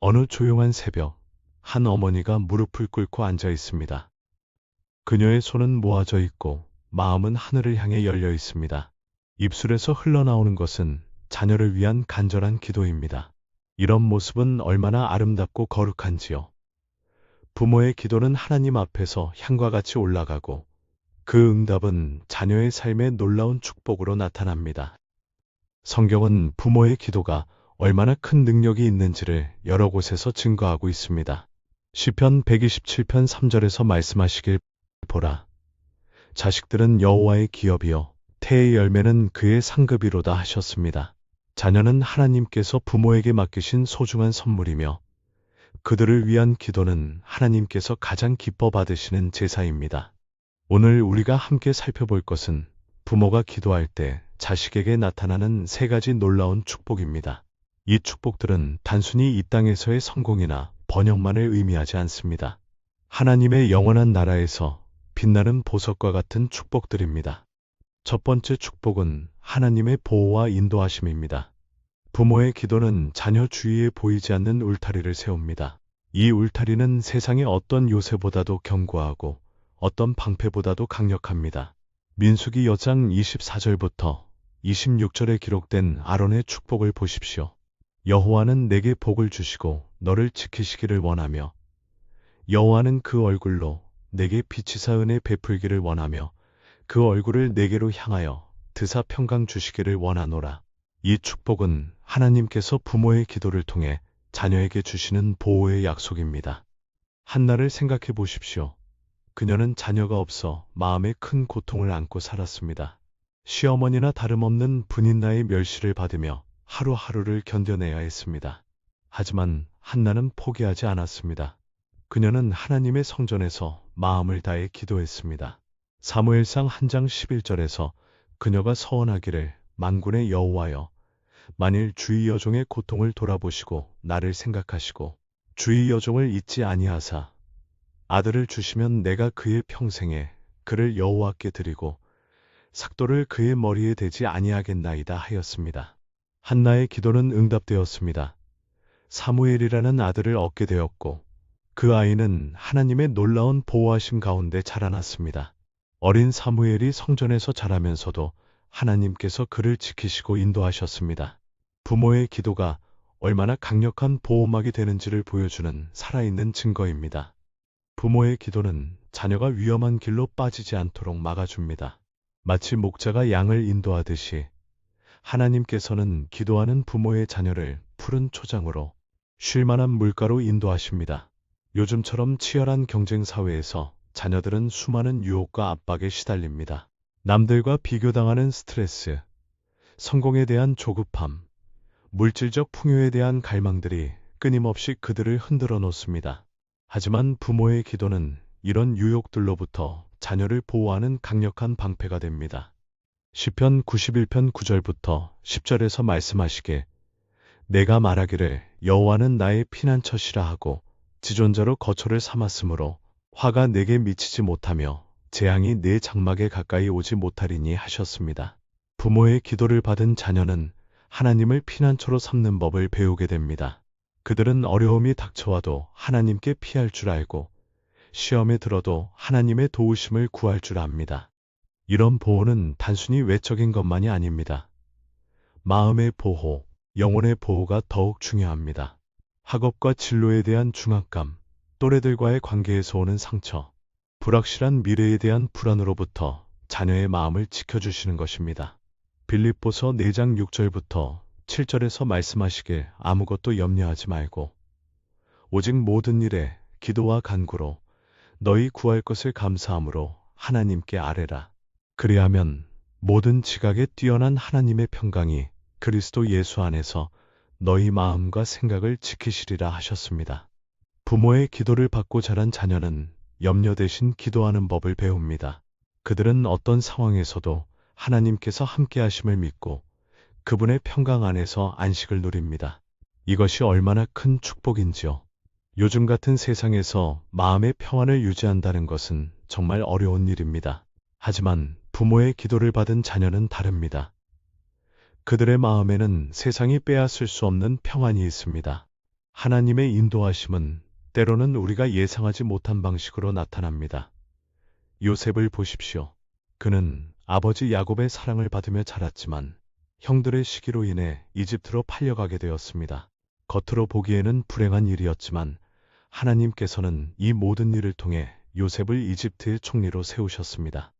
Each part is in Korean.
어느 조용한 새벽, 한 어머니가 무릎을 꿇고 앉아 있습니다. 그녀의 손은 모아져 있고 마음은 하늘을 향해 열려 있습니다. 입술에서 흘러나오는 것은 자녀를 위한 간절한 기도입니다. 이런 모습은 얼마나 아름답고 거룩한지요. 부모의 기도는 하나님 앞에서 향과 같이 올라가고 그 응답은 자녀의 삶에 놀라운 축복으로 나타납니다. 성경은 부모의 기도가 얼마나 큰 능력이 있는지를 여러 곳에서 증거하고 있습니다. 시편 127편 3절에서 말씀하시길 보라. 자식들은 여호와의 기업이요 태의 열매는 그의 상급이로다 하셨습니다. 자녀는 하나님께서 부모에게 맡기신 소중한 선물이며 그들을 위한 기도는 하나님께서 가장 기뻐 받으시는 제사입니다. 오늘 우리가 함께 살펴볼 것은 부모가 기도할 때 자식에게 나타나는 세 가지 놀라운 축복입니다. 이 축복들은 단순히 이 땅에서의 성공이나 번영만을 의미하지 않습니다. 하나님의 영원한 나라에서 빛나는 보석과 같은 축복들입니다. 첫 번째 축복은 하나님의 보호와 인도하심입니다. 부모의 기도는 자녀 주위에 보이지 않는 울타리를 세웁니다. 이 울타리는 세상의 어떤 요새보다도 견고하고 어떤 방패보다도 강력합니다. 민수기 여장 24절부터 26절에 기록된 아론의 축복을 보십시오. 여호와는 내게 복을 주시고 너를 지키시기를 원하며 여호와는 그 얼굴로 내게 빛이사 은혜 베풀기를 원하며 그 얼굴을 내게로 향하여 드사 평강 주시기를 원하노라. 이 축복은 하나님께서 부모의 기도를 통해 자녀에게 주시는 보호의 약속입니다. 한나를 생각해 보십시오. 그녀는 자녀가 없어 마음에 큰 고통을 안고 살았습니다. 시어머니나 다름없는 분인나의 멸시를 받으며 하루하루를 견뎌내야 했습니다. 하지만 한나는 포기하지 않았습니다. 그녀는 하나님의 성전에서 마음을 다해 기도했습니다. 사무엘상 1장 11절에서 그녀가 서원하기를 만군의 여호와여 만일 주의 여종의 고통을 돌아보시고 나를 생각하시고 주의 여종을 잊지 아니하사 아들을 주시면 내가 그의 평생에 그를 여호와께 드리고 삭도를 그의 머리에 대지 아니하겠나이다 하였습니다. 한나의 기도는 응답되었습니다. 사무엘이라는 아들을 얻게 되었고 그 아이는 하나님의 놀라운 보호하심 가운데 자라났습니다. 어린 사무엘이 성전에서 자라면서도 하나님께서 그를 지키시고 인도하셨습니다. 부모의 기도가 얼마나 강력한 보호막이 되는지를 보여주는 살아있는 증거입니다. 부모의 기도는 자녀가 위험한 길로 빠지지 않도록 막아줍니다. 마치 목자가 양을 인도하듯이 하나님께서는 기도하는 부모의 자녀를 푸른 초장으로 쉴만한 물가로 인도하십니다. 요즘처럼 치열한 경쟁 사회에서 자녀들은 수많은 유혹과 압박에 시달립니다. 남들과 비교당하는 스트레스, 성공에 대한 조급함, 물질적 풍요에 대한 갈망들이 끊임없이 그들을 흔들어 놓습니다. 하지만 부모의 기도는 이런 유혹들로부터 자녀를 보호하는 강력한 방패가 됩니다. 시편 91편 9절부터 10절에서 말씀하시길 내가 말하기를 여호와는 나의 피난처시라 하고 지존자로 거처를 삼았으므로 화가 내게 미치지 못하며 재앙이 내 장막에 가까이 오지 못하리니 하셨습니다. 부모의 기도를 받은 자녀는 하나님을 피난처로 삼는 법을 배우게 됩니다. 그들은 어려움이 닥쳐와도 하나님께 피할 줄 알고 시험에 들어도 하나님의 도우심을 구할 줄 압니다. 이런 보호는 단순히 외적인 것만이 아닙니다. 마음의 보호, 영혼의 보호가 더욱 중요합니다. 학업과 진로에 대한 중압감, 또래들과의 관계에서 오는 상처, 불확실한 미래에 대한 불안으로부터 자녀의 마음을 지켜주시는 것입니다. 빌립보서 4장 6절부터 7절에서 말씀하시길 아무것도 염려하지 말고 오직 모든 일에 기도와 간구로 너희 구할 것을 감사함으로 하나님께 아뢰라. 그리하면 모든 지각에 뛰어난 하나님의 평강이 그리스도 예수 안에서 너희 마음과 생각을 지키시리라 하셨습니다. 부모의 기도를 받고 자란 자녀는 염려 대신 기도하는 법을 배웁니다. 그들은 어떤 상황에서도 하나님께서 함께 하심을 믿고 그분의 평강 안에서 안식을 누립니다. 이것이 얼마나 큰 축복인지요. 요즘 같은 세상에서 마음의 평안을 유지한다는 것은 정말 어려운 일입니다. 하지만 부모의 기도를 받은 자녀는 다릅니다. 그들의 마음에는 세상이 빼앗을 수 없는 평안이 있습니다. 하나님의 인도하심은 때로는 우리가 예상하지 못한 방식으로 나타납니다. 요셉을 보십시오. 그는 아버지 야곱의 사랑을 받으며 자랐지만 형들의 시기로 인해 이집트로 팔려가게 되었습니다. 겉으로 보기에는 불행한 일이었지만 하나님께서는 이 모든 일을 통해 요셉을 이집트의 총리로 세우셨습니다.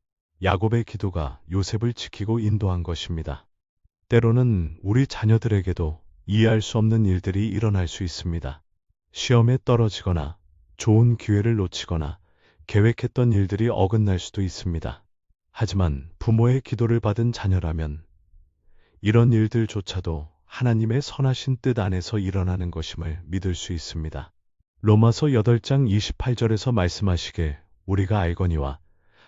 야곱의 기도가 요셉을 지키고 인도한 것입니다. 때로는 우리 자녀들에게도 이해할 수 없는 일들이 일어날 수 있습니다. 시험에 떨어지거나 좋은 기회를 놓치거나 계획했던 일들이 어긋날 수도 있습니다. 하지만 부모의 기도를 받은 자녀라면 이런 일들조차도 하나님의 선하신 뜻 안에서 일어나는 것임을 믿을 수 있습니다. 로마서 8장 28절에서 말씀하시길 우리가 알거니와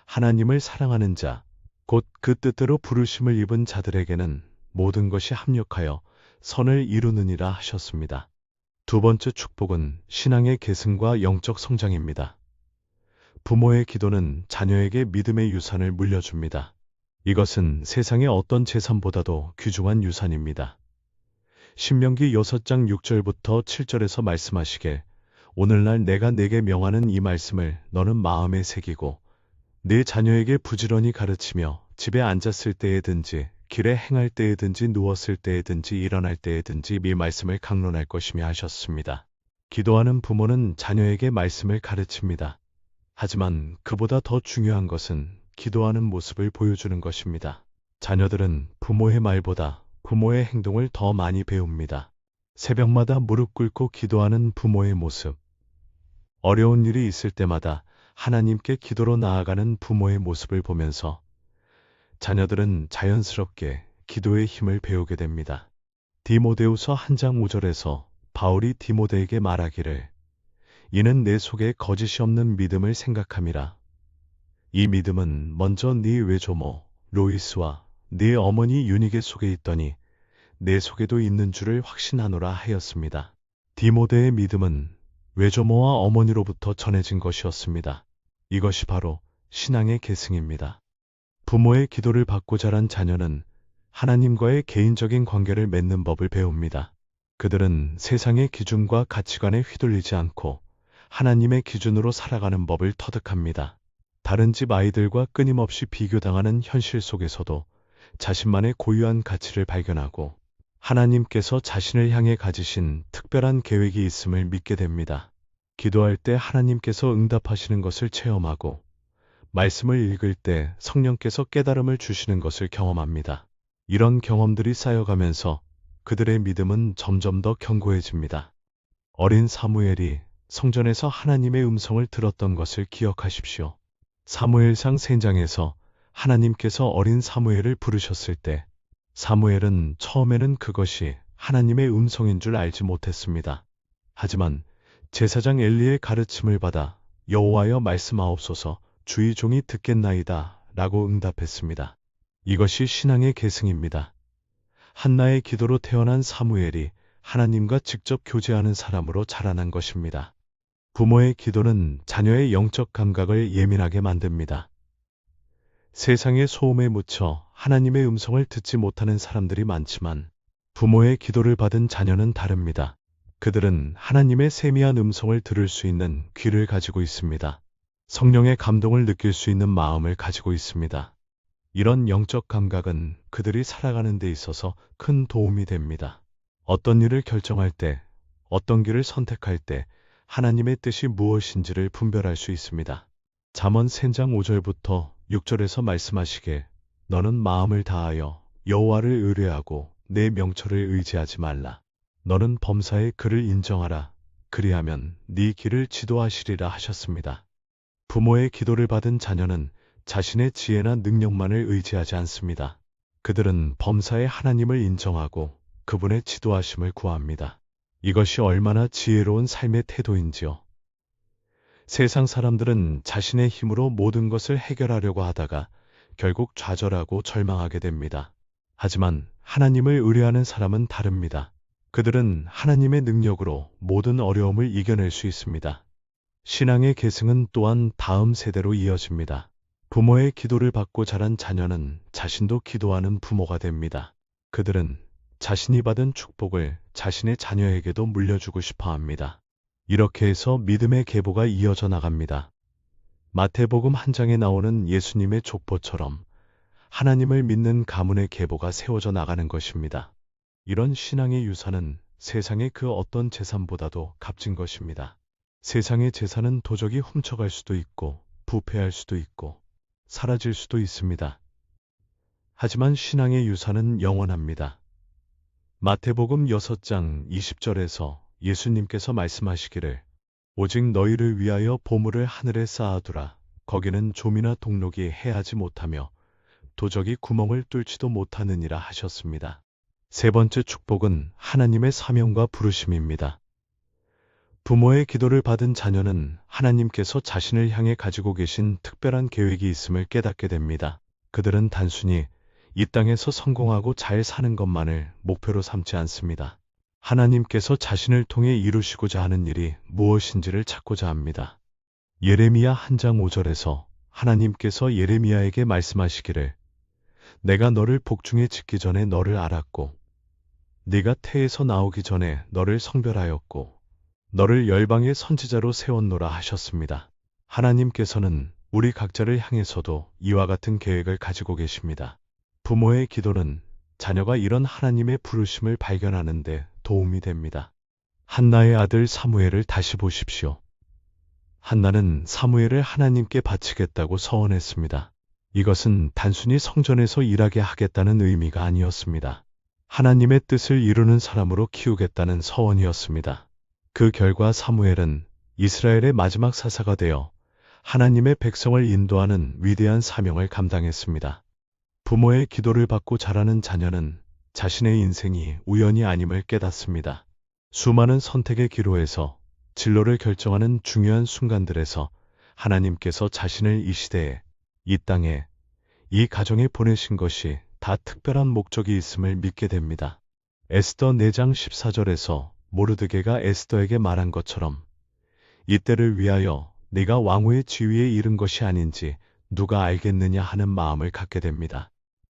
하나님을 사랑하는 자, 곧 그 뜻대로 부르심을 입은 자들에게는 모든 것이 합력하여 선을 이루느니라 하셨습니다. 두 번째 축복은 신앙의 계승과 영적 성장입니다. 부모의 기도는 자녀에게 믿음의 유산을 물려줍니다. 이것은 세상의 어떤 재산보다도 귀중한 유산입니다. 신명기 6장 6절부터 7절에서 말씀하시길 오늘날 내가 네게 명하는 이 말씀을 너는 마음에 새기고 네 자녀에게 부지런히 가르치며 집에 앉았을 때에든지 길에 행할 때에든지 누웠을 때에든지 일어날 때에든지 이 말씀을 강론할 것이며 하셨습니다. 기도하는 부모는 자녀에게 말씀을 가르칩니다. 하지만 그보다 더 중요한 것은 기도하는 모습을 보여주는 것입니다. 자녀들은 부모의 말보다 부모의 행동을 더 많이 배웁니다. 새벽마다 무릎 꿇고 기도하는 부모의 모습, 어려운 일이 있을 때마다 하나님께 기도로 나아가는 부모의 모습을 보면서 자녀들은 자연스럽게 기도의 힘을 배우게 됩니다. 디모데후서 1장 5절에서 바울이 디모데에게 말하기를 이는 내 속에 거짓이 없는 믿음을 생각함이라. 이 믿음은 먼저 네 외조모 로이스와 네 어머니 유니게 속에 있더니 내 속에도 있는 줄을 확신하노라 하였습니다. 디모데의 믿음은 외조모와 어머니로부터 전해진 것이었습니다. 이것이 바로 신앙의 계승입니다. 부모의 기도를 받고 자란 자녀는 하나님과의 개인적인 관계를 맺는 법을 배웁니다. 그들은 세상의 기준과 가치관에 휘둘리지 않고 하나님의 기준으로 살아가는 법을 터득합니다. 다른 집 아이들과 끊임없이 비교당하는 현실 속에서도 자신만의 고유한 가치를 발견하고 하나님께서 자신을 향해 가지신 특별한 계획이 있음을 믿게 됩니다. 기도할 때 하나님께서 응답하시는 것을 체험하고 말씀을 읽을 때 성령께서 깨달음을 주시는 것을 경험합니다. 이런 경험들이 쌓여가면서 그들의 믿음은 점점 더 견고해집니다. 어린 사무엘이 성전에서 하나님의 음성을 들었던 것을 기억하십시오. 사무엘상 3장에서 하나님께서 어린 사무엘을 부르셨을 때 사무엘은 처음에는 그것이 하나님의 음성인 줄 알지 못했습니다. 하지만 제사장 엘리의 가르침을 받아 여호와여 말씀하옵소서 주의 종이 듣겠나이다 라고 응답했습니다. 이것이 신앙의 계승입니다. 한나의 기도로 태어난 사무엘이 하나님과 직접 교제하는 사람으로 자라난 것입니다. 부모의 기도는 자녀의 영적 감각을 예민하게 만듭니다. 세상의 소음에 묻혀 하나님의 음성을 듣지 못하는 사람들이 많지만 부모의 기도를 받은 자녀는 다릅니다. 그들은 하나님의 세미한 음성을 들을 수 있는 귀를 가지고 있습니다. 성령의 감동을 느낄 수 있는 마음을 가지고 있습니다. 이런 영적 감각은 그들이 살아가는 데 있어서 큰 도움이 됩니다. 어떤 일을 결정할 때, 어떤 길을 선택할 때 하나님의 뜻이 무엇인지를 분별할 수 있습니다. 잠언 3장 5절부터 6절에서 말씀하시길 너는 마음을 다하여 여호와를 의뢰하고 내 명철을 의지하지 말라. 너는 범사의 그를 인정하라. 그리하면 네 길을 지도하시리라 하셨습니다. 부모의 기도를 받은 자녀는 자신의 지혜나 능력만을 의지하지 않습니다. 그들은 범사의 하나님을 인정하고 그분의 지도하심을 구합니다. 이것이 얼마나 지혜로운 삶의 태도인지요. 세상 사람들은 자신의 힘으로 모든 것을 해결하려고 하다가 결국 좌절하고 절망하게 됩니다. 하지만 하나님을 의뢰하는 사람은 다릅니다. 그들은 하나님의 능력으로 모든 어려움을 이겨낼 수 있습니다. 신앙의 계승은 또한 다음 세대로 이어집니다. 부모의 기도를 받고 자란 자녀는 자신도 기도하는 부모가 됩니다. 그들은 자신이 받은 축복을 자신의 자녀에게도 물려주고 싶어 합니다. 이렇게 해서 믿음의 계보가 이어져 나갑니다. 마태복음 한 장에 나오는 예수님의 족보처럼 하나님을 믿는 가문의 계보가 세워져 나가는 것입니다. 이런 신앙의 유산은 세상의 그 어떤 재산보다도 값진 것입니다. 세상의 재산은 도적이 훔쳐갈 수도 있고 부패할 수도 있고 사라질 수도 있습니다. 하지만 신앙의 유산은 영원합니다. 마태복음 6장 20절에서 예수님께서 말씀하시기를 오직 너희를 위하여 보물을 하늘에 쌓아두라. 거기는 좀이나 동록이 해하지 못하며 도적이 구멍을 뚫지도 못하느니라 하셨습니다. 세 번째 축복은 하나님의 사명과 부르심입니다. 부모의 기도를 받은 자녀는 하나님께서 자신을 향해 가지고 계신 특별한 계획이 있음을 깨닫게 됩니다. 그들은 단순히 이 땅에서 성공하고 잘 사는 것만을 목표로 삼지 않습니다. 하나님께서 자신을 통해 이루시고자 하는 일이 무엇인지를 찾고자 합니다. 예레미야 한 장 5절에서 하나님께서 예레미야에게 말씀하시기를 내가 너를 복중에 짓기 전에 너를 알았고 네가 태에서 나오기 전에 너를 성별하였고 너를 열방의 선지자로 세웠노라 하셨습니다. 하나님께서는 우리 각자를 향해서도 이와 같은 계획을 가지고 계십니다. 부모의 기도는 자녀가 이런 하나님의 부르심을 발견하는 데 도움이 됩니다. 한나의 아들 사무엘을 다시 보십시오. 한나는 사무엘을 하나님께 바치겠다고 서원했습니다. 이것은 단순히 성전에서 일하게 하겠다는 의미가 아니었습니다. 하나님의 뜻을 이루는 사람으로 키우겠다는 서원이었습니다. 그 결과 사무엘은 이스라엘의 마지막 사사가 되어 하나님의 백성을 인도하는 위대한 사명을 감당했습니다. 부모의 기도를 받고 자라는 자녀는 자신의 인생이 우연이 아님을 깨닫습니다. 수많은 선택의 기로에서 진로를 결정하는 중요한 순간들에서 하나님께서 자신을 이 시대에, 이 땅에, 이 가정에 보내신 것이 다 특별한 목적이 있음을 믿게 됩니다. 에스더 4장 14절에서 모르드게가 에스더에게 말한 것처럼 이때를 위하여 네가 왕후의 지위에 이른 것이 아닌지 누가 알겠느냐 하는 마음을 갖게 됩니다.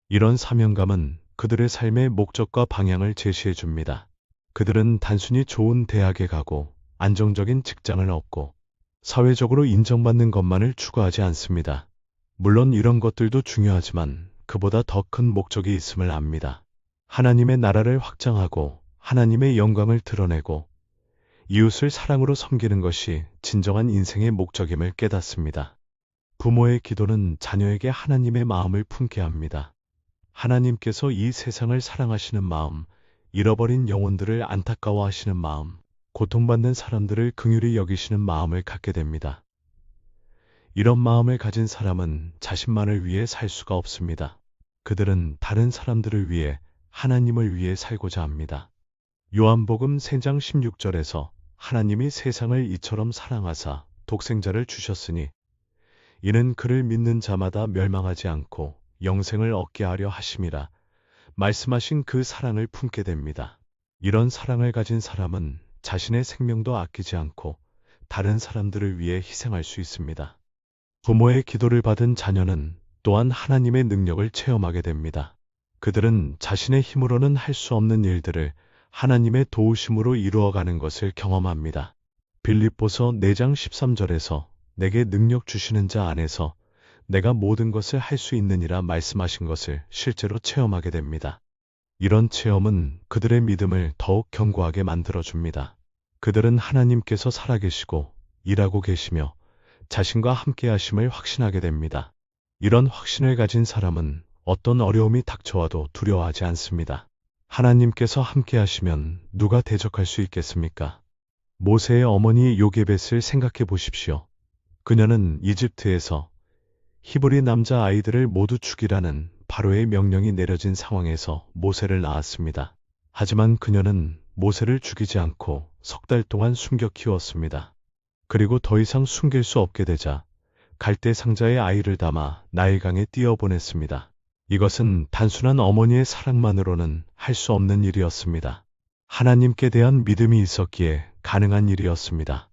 이런 사명감은 그들의 삶의 목적과 방향을 제시해 줍니다. 그들은 단순히 좋은 대학에 가고 안정적인 직장을 얻고 사회적으로 인정받는 것만을 추구하지 않습니다. 물론 이런 것들도 중요하지만 그보다 더 큰 목적이 있음을 압니다. 하나님의 나라를 확장하고 하나님의 영광을 드러내고 이웃을 사랑으로 섬기는 것이 진정한 인생의 목적임을 깨닫습니다. 부모의 기도는 자녀에게 하나님의 마음을 품게 합니다. 하나님께서 이 세상을 사랑하시는 마음, 잃어버린 영혼들을 안타까워하시는 마음, 고통받는 사람들을 긍휼히 여기시는 마음을 갖게 됩니다. 이런 마음을 가진 사람은 자신만을 위해 살 수가 없습니다. 그들은 다른 사람들을 위해, 하나님을 위해 살고자 합니다. 요한복음 3장 16절에서 하나님이 세상을 이처럼 사랑하사 독생자를 주셨으니 이는 그를 믿는 자마다 멸망하지 않고 영생을 얻게 하려 하심이라 말씀하신 그 사랑을 품게 됩니다. 이런 사랑을 가진 사람은 자신의 생명도 아끼지 않고 다른 사람들을 위해 희생할 수 있습니다. 부모의 기도를 받은 자녀는 또한 하나님의 능력을 체험하게 됩니다. 그들은 자신의 힘으로는 할 수 없는 일들을 하나님의 도우심으로 이루어가는 것을 경험합니다. 빌립보서 4장 13절에서 내게 능력 주시는 자 안에서 내가 모든 것을 할 수 있느니라 말씀하신 것을 실제로 체험하게 됩니다. 이런 체험은 그들의 믿음을 더욱 견고하게 만들어줍니다. 그들은 하나님께서 살아계시고 일하고 계시며 자신과 함께 하심을 확신하게 됩니다. 이런 확신을 가진 사람은 어떤 어려움이 닥쳐와도 두려워하지 않습니다. 하나님께서 함께 하시면 누가 대적할 수 있겠습니까? 모세의 어머니 요게벳을 생각해 보십시오. 그녀는 이집트에서 히브리 남자 아이들을 모두 죽이라는 바로의 명령이 내려진 상황에서 모세를 낳았습니다. 하지만 그녀는 모세를 죽이지 않고 3달 동안 숨겨 키웠습니다. 그리고 더 이상 숨길 수 없게 되자 갈대 상자에 아이를 담아 나일강에 띄어보냈습니다. 이것은 단순한 어머니의 사랑만으로는 할 수 없는 일이었습니다. 하나님께 대한 믿음이 있었기에 가능한 일이었습니다.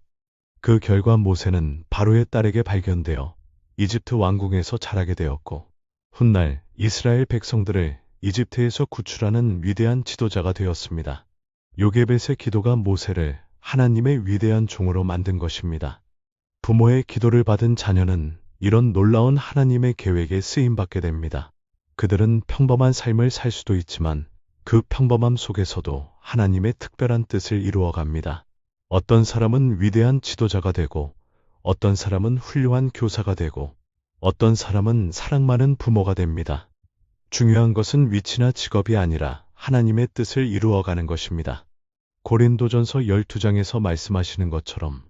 그 결과 모세는 바로의 딸에게 발견되어 이집트 왕궁에서 자라게 되었고 훗날 이스라엘 백성들을 이집트에서 구출하는 위대한 지도자가 되었습니다. 요게벳의 기도가 모세를 하나님의 위대한 종으로 만든 것입니다. 부모의 기도를 받은 자녀는 이런 놀라운 하나님의 계획에 쓰임받게 됩니다. 그들은 평범한 삶을 살 수도 있지만 그 평범함 속에서도 하나님의 특별한 뜻을 이루어갑니다. 어떤 사람은 위대한 지도자가 되고, 어떤 사람은 훌륭한 교사가 되고, 어떤 사람은 사랑 많은 부모가 됩니다. 중요한 것은 위치나 직업이 아니라 하나님의 뜻을 이루어가는 것입니다. 고린도전서 12장에서 말씀하시는 것처럼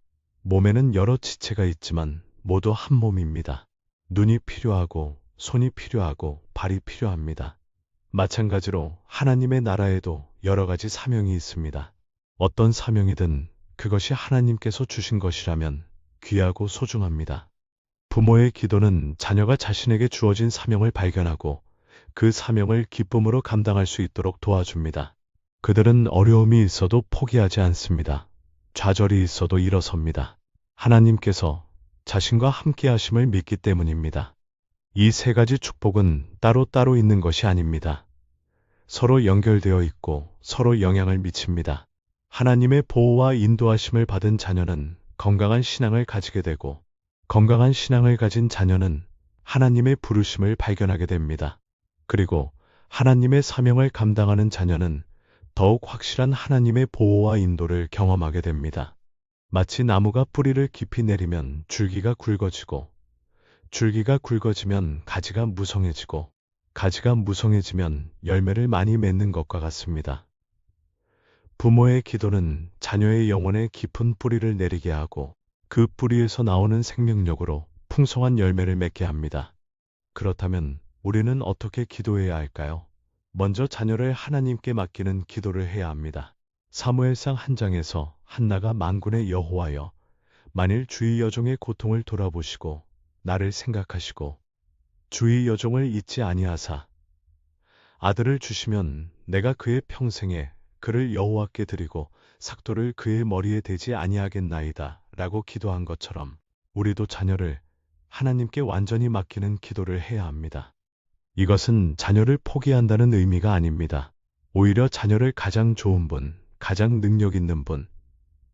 몸에는 여러 지체가 있지만 모두 한 몸입니다. 눈이 필요하고 손이 필요하고 발이 필요합니다. 마찬가지로 하나님의 나라에도 여러 가지 사명이 있습니다. 어떤 사명이든 그것이 하나님께서 주신 것이라면 귀하고 소중합니다. 부모의 기도는 자녀가 자신에게 주어진 사명을 발견하고 그 사명을 기쁨으로 감당할 수 있도록 도와줍니다. 그들은 어려움이 있어도 포기하지 않습니다. 좌절이 있어도 일어섭니다. 하나님께서 자신과 함께 하심을 믿기 때문입니다. 이 세 가지 축복은 따로따로 있는 것이 아닙니다. 서로 연결되어 있고 서로 영향을 미칩니다. 하나님의 보호와 인도하심을 받은 자녀는 건강한 신앙을 가지게 되고, 건강한 신앙을 가진 자녀는 하나님의 부르심을 발견하게 됩니다. 그리고 하나님의 사명을 감당하는 자녀는 더욱 확실한 하나님의 보호와 인도를 경험하게 됩니다. 마치 나무가 뿌리를 깊이 내리면 줄기가 굵어지고, 줄기가 굵어지면 가지가 무성해지고, 가지가 무성해지면 열매를 많이 맺는 것과 같습니다. 부모의 기도는 자녀의 영혼에 깊은 뿌리를 내리게 하고 그 뿌리에서 나오는 생명력으로 풍성한 열매를 맺게 합니다. 그렇다면 우리는 어떻게 기도해야 할까요? 먼저 자녀를 하나님께 맡기는 기도를 해야 합니다. 사무엘상 1장에서 한나가 만군의 여호와여, 만일 주의 여종의 고통을 돌아보시고 나를 생각하시고 주의 여종을 잊지 아니하사 아들을 주시면 내가 그의 평생에 그를 여호와께 드리고 삭도를 그의 머리에 대지 아니하겠나이다 라고 기도한 것처럼 우리도 자녀를 하나님께 완전히 맡기는 기도를 해야 합니다. 이것은 자녀를 포기한다는 의미가 아닙니다. 오히려 자녀를 가장 좋은 분, 가장 능력 있는 분,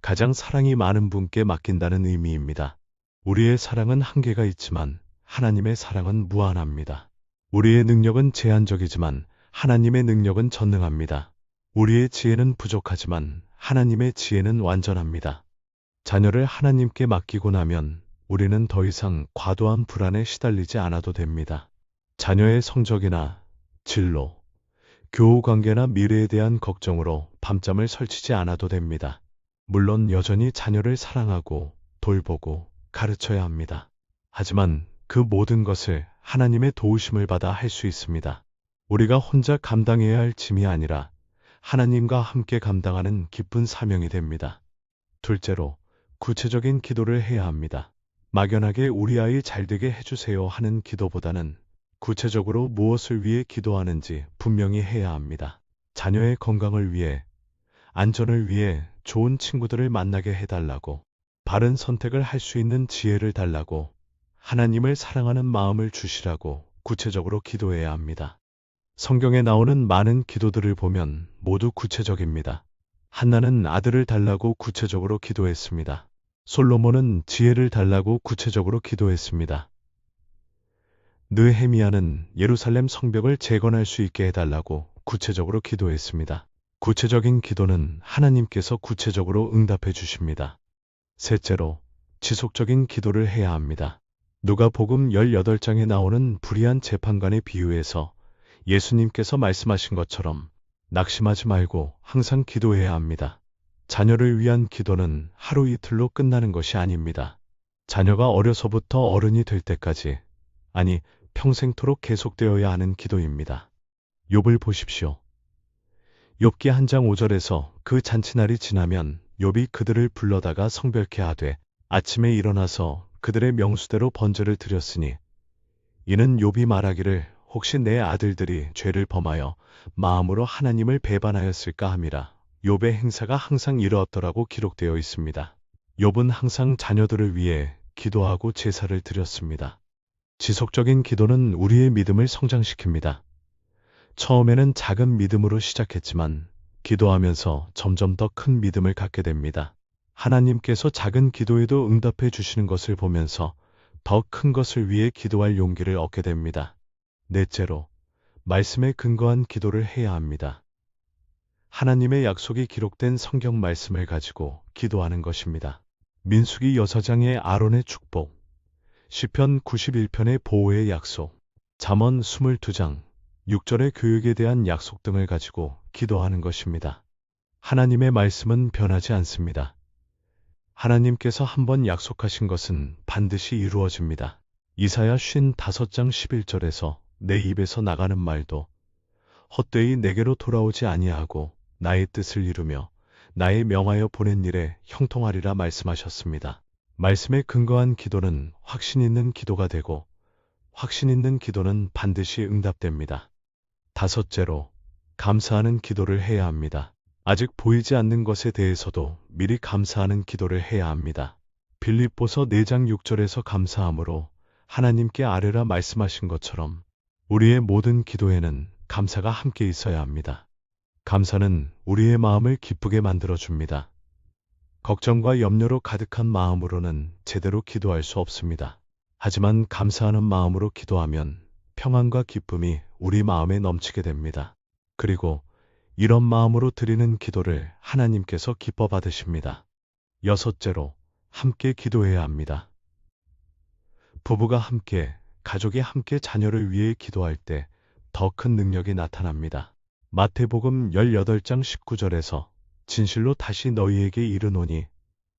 가장 사랑이 많은 분께 맡긴다는 의미입니다. 우리의 사랑은 한계가 있지만 하나님의 사랑은 무한합니다. 우리의 능력은 제한적이지만 하나님의 능력은 전능합니다. 우리의 지혜는 부족하지만 하나님의 지혜는 완전합니다. 자녀를 하나님께 맡기고 나면 우리는 더 이상 과도한 불안에 시달리지 않아도 됩니다. 자녀의 성적이나 진로, 교우 관계나 미래에 대한 걱정으로 밤잠을 설치지 않아도 됩니다. 물론 여전히 자녀를 사랑하고 돌보고 가르쳐야 합니다. 하지만 그 모든 것을 하나님의 도우심을 받아 할 수 있습니다. 우리가 혼자 감당해야 할 짐이 아니라 하나님과 함께 감당하는 기쁜 사명이 됩니다. 둘째로, 구체적인 기도를 해야 합니다. 막연하게 우리 아이 잘되게 해주세요 하는 기도보다는 구체적으로 무엇을 위해 기도하는지 분명히 해야 합니다. 자녀의 건강을 위해, 안전을 위해 좋은 친구들을 만나게 해달라고, 바른 선택을 할 수 있는 지혜를 달라고, 하나님을 사랑하는 마음을 주시라고 구체적으로 기도해야 합니다. 성경에 나오는 많은 기도들을 보면 모두 구체적입니다. 한나는 아들을 달라고 구체적으로 기도했습니다. 솔로몬은 지혜를 달라고 구체적으로 기도했습니다. 느헤미야는 예루살렘 성벽을 재건할 수 있게 해달라고 구체적으로 기도했습니다. 구체적인 기도는 하나님께서 구체적으로 응답해 주십니다. 셋째로, 지속적인 기도를 해야 합니다. 누가복음 18장에 나오는 불의한 재판관의 비유에서 예수님께서 말씀하신 것처럼 낙심하지 말고 항상 기도해야 합니다. 자녀를 위한 기도는 하루 이틀로 끝나는 것이 아닙니다. 자녀가 어려서부터 어른이 될 때까지, 아니 평생토록 계속되어야 하는 기도입니다. 욥을 보십시오. 욥기 1장 5절에서 그 잔치날이 지나면 욥이 그들을 불러다가 성별케 하되 아침에 일어나서 그들의 명수대로 번제를 드렸으니 이는 욥이 말하기를 혹시 내 아들들이 죄를 범하여 마음으로 하나님을 배반하였을까 함이라. 욥의 행사가 항상 이러었더라고 기록되어 있습니다. 욥은 항상 자녀들을 위해 기도하고 제사를 드렸습니다. 지속적인 기도는 우리의 믿음을 성장시킵니다. 처음에는 작은 믿음으로 시작했지만 기도하면서 점점 더 큰 믿음을 갖게 됩니다. 하나님께서 작은 기도에도 응답해 주시는 것을 보면서 더 큰 것을 위해 기도할 용기를 얻게 됩니다. 넷째로, 말씀에 근거한 기도를 해야 합니다. 하나님의 약속이 기록된 성경 말씀을 가지고 기도하는 것입니다. 민수기 여사장의 아론의 축복, 시편 91편의 보호의 약속, 잠언 22장 6절의 교육에 대한 약속 등을 가지고 기도하는 것입니다. 하나님의 말씀은 변하지 않습니다. 하나님께서 한번 약속하신 것은 반드시 이루어집니다. 이사야 55장 11절에서 내 입에서 나가는 말도 헛되이 내게로 돌아오지 아니하고 나의 뜻을 이루며 나의 명하여 보낸 일에 형통하리라 말씀하셨습니다. 말씀에 근거한 기도는 확신 있는 기도가 되고 확신 있는 기도는 반드시 응답됩니다. 다섯째로, 감사하는 기도를 해야 합니다. 아직 보이지 않는 것에 대해서도 미리 감사하는 기도를 해야 합니다. 빌립보서 4장 6절에서 감사함으로 하나님께 아뢰라 말씀하신 것처럼 우리의 모든 기도에는 감사가 함께 있어야 합니다. 감사는 우리의 마음을 기쁘게 만들어줍니다. 걱정과 염려로 가득한 마음으로는 제대로 기도할 수 없습니다. 하지만 감사하는 마음으로 기도하면 평안과 기쁨이 우리 마음에 넘치게 됩니다. 그리고 이런 마음으로 드리는 기도를 하나님께서 기뻐 받으십니다. 여섯째로, 함께 기도해야 합니다. 부부가 함께, 가족이 함께 자녀를 위해 기도할 때 더 큰 능력이 나타납니다. 마태복음 18장 19절에서 진실로 다시 너희에게 이르노니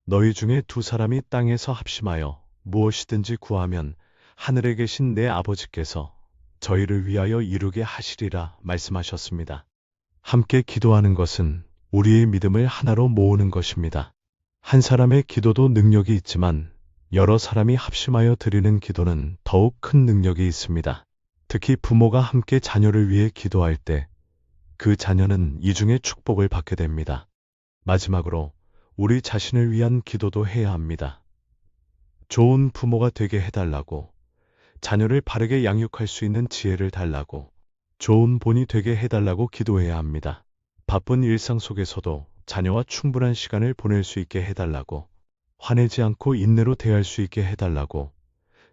너희 중에 두 사람이 땅에서 합심하여 무엇이든지 구하면 하늘에 계신 내 아버지께서 저희를 위하여 이루게 하시리라 말씀하셨습니다. 함께 기도하는 것은 우리의 믿음을 하나로 모으는 것입니다. 한 사람의 기도도 능력이 있지만 여러 사람이 합심하여 드리는 기도는 더욱 큰 능력이 있습니다. 특히 부모가 함께 자녀를 위해 기도할 때 그 자녀는 이중의 축복을 받게 됩니다. 마지막으로 우리 자신을 위한 기도도 해야 합니다. 좋은 부모가 되게 해달라고, 자녀를 바르게 양육할 수 있는 지혜를 달라고, 좋은 본이 되게 해달라고 기도해야 합니다. 바쁜 일상 속에서도 자녀와 충분한 시간을 보낼 수 있게 해달라고, 화내지 않고 인내로 대할 수 있게 해달라고,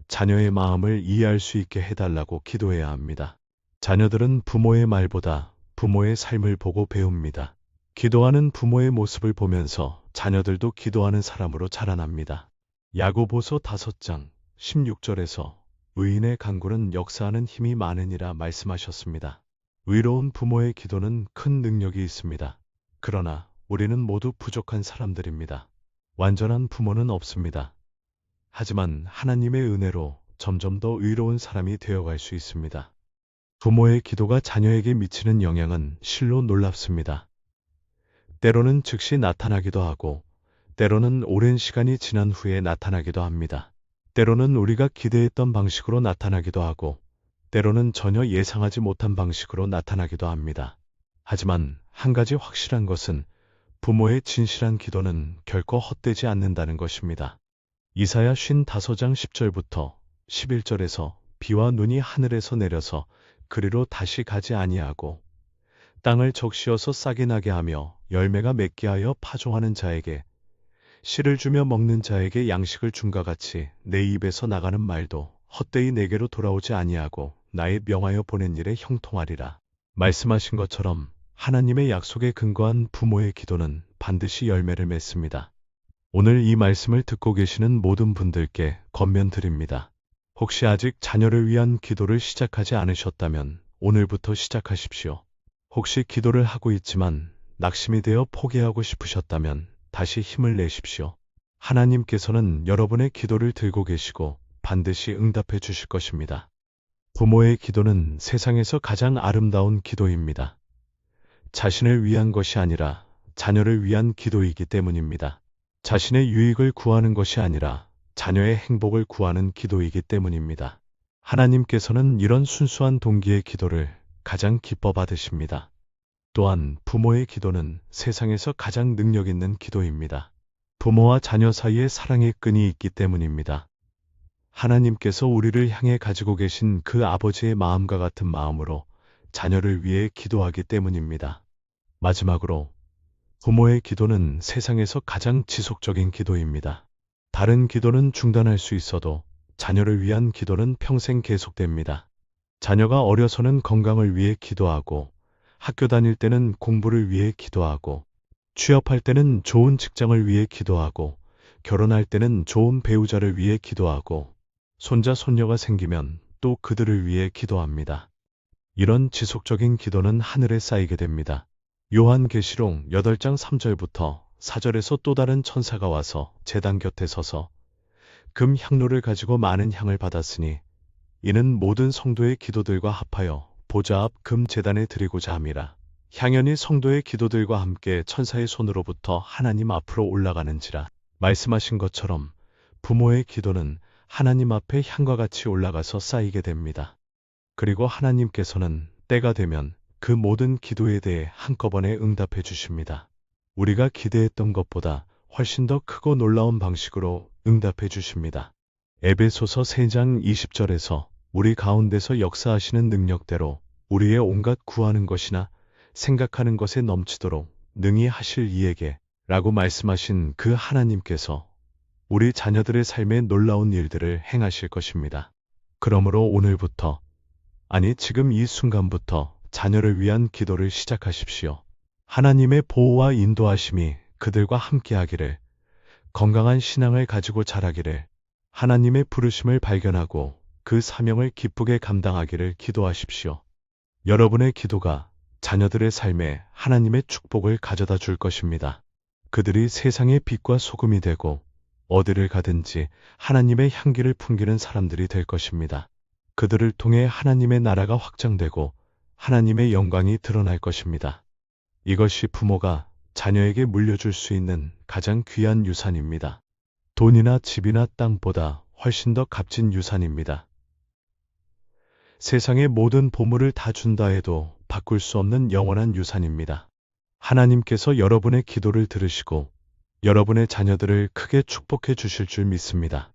자녀의 마음을 이해할 수 있게 해달라고 기도해야 합니다. 자녀들은 부모의 말보다 부모의 삶을 보고 배웁니다. 기도하는 부모의 모습을 보면서 자녀들도 기도하는 사람으로 자라납니다. 야고보서 5장 16절에서 의인의 간구는 역사하는 힘이 많으니라 말씀하셨습니다. 의로운 부모의 기도는 큰 능력이 있습니다. 그러나 우리는 모두 부족한 사람들입니다. 완전한 부모는 없습니다. 하지만 하나님의 은혜로 점점 더 의로운 사람이 되어갈 수 있습니다. 부모의 기도가 자녀에게 미치는 영향은 실로 놀랍습니다. 때로는 즉시 나타나기도 하고, 때로는 오랜 시간이 지난 후에 나타나기도 합니다. 때로는 우리가 기대했던 방식으로 나타나기도 하고, 때로는 전혀 예상하지 못한 방식으로 나타나기도 합니다. 하지만 한 가지 확실한 것은 부모의 진실한 기도는 결코 헛되지 않는다는 것입니다. 이사야 55장 10절부터 11절에서 비와 눈이 하늘에서 내려서 그리로 다시 가지 아니하고 땅을 적시어서 싹이 나게 하며 열매가 맺게 하여 파종하는 자에게 씨를 주며 먹는 자에게 양식을 줌과 같이 내 입에서 나가는 말도 헛되이 내게로 돌아오지 아니하고 나의 명하여 보낸 일에 형통하리라 말씀하신 것처럼 하나님의 약속에 근거한 부모의 기도는 반드시 열매를 맺습니다. 오늘 이 말씀을 듣고 계시는 모든 분들께 권면드립니다. 혹시 아직 자녀를 위한 기도를 시작하지 않으셨다면 오늘부터 시작하십시오. 혹시 기도를 하고 있지만 낙심이 되어 포기하고 싶으셨다면 다시 힘을 내십시오. 하나님께서는 여러분의 기도를 들고 계시고 반드시 응답해 주실 것입니다. 부모의 기도는 세상에서 가장 아름다운 기도입니다. 자신을 위한 것이 아니라 자녀를 위한 기도이기 때문입니다. 자신의 유익을 구하는 것이 아니라 자녀의 행복을 구하는 기도이기 때문입니다. 하나님께서는 이런 순수한 동기의 기도를 가장 기뻐 받으십니다. 또한 부모의 기도는 세상에서 가장 능력 있는 기도입니다. 부모와 자녀 사이에 사랑의 끈이 있기 때문입니다. 하나님께서 우리를 향해 가지고 계신 그 아버지의 마음과 같은 마음으로 자녀를 위해 기도하기 때문입니다. 마지막으로, 부모의 기도는 세상에서 가장 지속적인 기도입니다. 다른 기도는 중단할 수 있어도 자녀를 위한 기도는 평생 계속됩니다. 자녀가 어려서는 건강을 위해 기도하고, 학교 다닐 때는 공부를 위해 기도하고, 취업할 때는 좋은 직장을 위해 기도하고, 결혼할 때는 좋은 배우자를 위해 기도하고, 손자, 손녀가 생기면 또 그들을 위해 기도합니다. 이런 지속적인 기도는 하늘에 쌓이게 됩니다. 요한계시록 8장 3절부터 4절에서 또 다른 천사가 와서 제단 곁에 서서 금 향로를 가지고 많은 향을 받았으니 이는 모든 성도의 기도들과 합하여 보좌 앞 금 제단에 드리고자 함이라. 향연이 성도의 기도들과 함께 천사의 손으로부터 하나님 앞으로 올라가는지라. 말씀하신 것처럼 부모의 기도는 하나님 앞에 향과 같이 올라가서 쌓이게 됩니다. 그리고 하나님께서는 때가 되면 그 모든 기도에 대해 한꺼번에 응답해 주십니다. 우리가 기대했던 것보다 훨씬 더 크고 놀라운 방식으로 응답해 주십니다. 에베소서 3장 20절에서 우리 가운데서 역사하시는 능력대로 우리의 온갖 구하는 것이나 생각하는 것에 넘치도록 능히 하실 이에게 라고 말씀하신 그 하나님께서 우리 자녀들의 삶에 놀라운 일들을 행하실 것입니다. 그러므로 오늘부터, 아니 지금 이 순간부터 자녀를 위한 기도를 시작하십시오. 하나님의 보호와 인도하심이 그들과 함께하기를, 건강한 신앙을 가지고 자라기를, 하나님의 부르심을 발견하고 그 사명을 기쁘게 감당하기를 기도하십시오. 여러분의 기도가 자녀들의 삶에 하나님의 축복을 가져다 줄 것입니다. 그들이 세상의 빛과 소금이 되고 어디를 가든지 하나님의 향기를 풍기는 사람들이 될 것입니다. 그들을 통해 하나님의 나라가 확장되고 하나님의 영광이 드러날 것입니다. 이것이 부모가 자녀에게 물려줄 수 있는 가장 귀한 유산입니다. 돈이나 집이나 땅보다 훨씬 더 값진 유산입니다. 세상의 모든 보물을 다 준다 해도 바꿀 수 없는 영원한 유산입니다. 하나님께서 여러분의 기도를 들으시고 여러분의 자녀들을 크게 축복해 주실 줄 믿습니다.